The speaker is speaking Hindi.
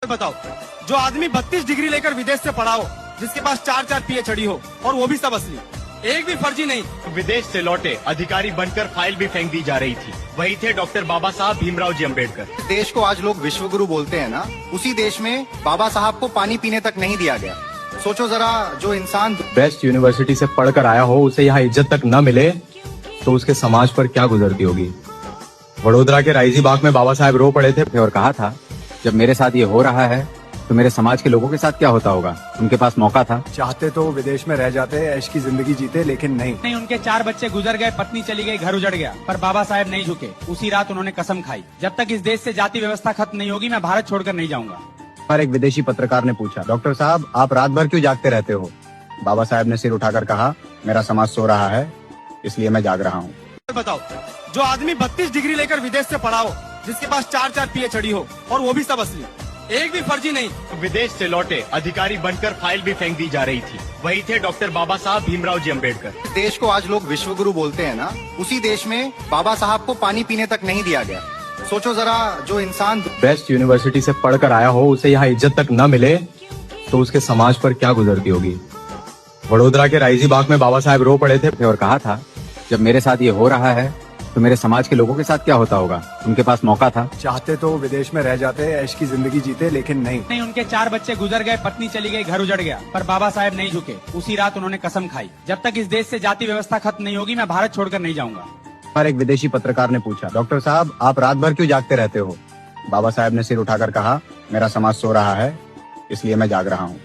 बताओ, जो आदमी 32 डिग्री लेकर विदेश से पढ़ा हो, जिसके पास 4-4 PhD हो, और वो भी सब असली, एक भी फर्जी नहीं। विदेश से लौटे अधिकारी बनकर फाइल भी फेंक दी जा रही थी, वही थे डॉक्टर बाबा साहब भीमराव जी अम्बेडकर। देश को आज लोग विश्व गुरु बोलते हैं ना, उसी देश में बाबा साहब को पानी पीने तक नहीं दिया गया। सोचो जरा, जो इंसान बेस्ट यूनिवर्सिटी से पढ़कर आया हो, उसे यहाँ इज्जत तक न मिले तो उसके समाज पर क्या गुजरती होगी। वडोदरा के राइजी बाग में बाबा साहब रो पड़े थे और कहा था, जब मेरे साथ ये हो रहा है तो मेरे समाज के लोगों के साथ क्या होता होगा। उनके पास मौका था, चाहते तो विदेश में रह जाते, ऐश की जिंदगी जीते, लेकिन नहीं। उनके 4 बच्चे गुजर गए, पत्नी चली गई, घर उजड़ गया, पर बाबा साहब नहीं झुके। उसी रात उन्होंने कसम खाई, जब तक इस देश से जाति व्यवस्था खत्म नहीं होगी, मैं भारत छोड़कर नहीं जाऊंगा। पर एक विदेशी पत्रकार ने पूछा, डॉक्टर साहब आप रात भर क्यों जागते रहते हो। बाबा साहब ने सिर उठाकर कहा, मेरा समाज सो रहा है, इसलिए मैं जाग रहा हूँ। बताओ, जो आदमी 32 डिग्री लेकर विदेश से पढ़ा हो, जिसके पास 4-4 PhD हो, और वो भी सब असली, एक भी फर्जी नहीं। विदेश से लौटे अधिकारी बनकर फाइल भी फेंक दी जा रही थी, वही थे डॉक्टर बाबा साहब भीमराव जी अम्बेडकर। देश को आज लोग विश्व गुरु बोलते हैं ना, उसी देश में बाबा साहब को पानी पीने तक नहीं दिया गया। सोचो जरा, जो इंसान बेस्ट यूनिवर्सिटी से पढ़कर आया हो, उसे यहाँ इज्जत तक न मिले तो उसके समाज पर क्या गुजरती होगी। वडोदरा के राइजी बाग में बाबा साहब रो पड़े थे और कहा था, जब मेरे साथ ये हो रहा है तो मेरे समाज के लोगों के साथ क्या होता होगा। उनके पास मौका था, चाहते तो विदेश में रह जाते, ऐश की जिंदगी जीते, लेकिन नहीं। उनके 4 बच्चे गुजर गए, पत्नी चली गई, घर उजड़ गया, पर बाबा साहब नहीं झुके। उसी रात उन्होंने कसम खाई, जब तक इस देश से जाति व्यवस्था खत्म नहीं होगी, मैं भारत छोड़कर नहीं जाऊंगा। पर एक विदेशी पत्रकार ने पूछा, डॉक्टर साहब आप रात भर क्यों जागते रहते हो। बाबा साहब ने सिर उठाकर कहा, मेरा समाज सो रहा है, इसलिए मैं जाग रहा हूँ।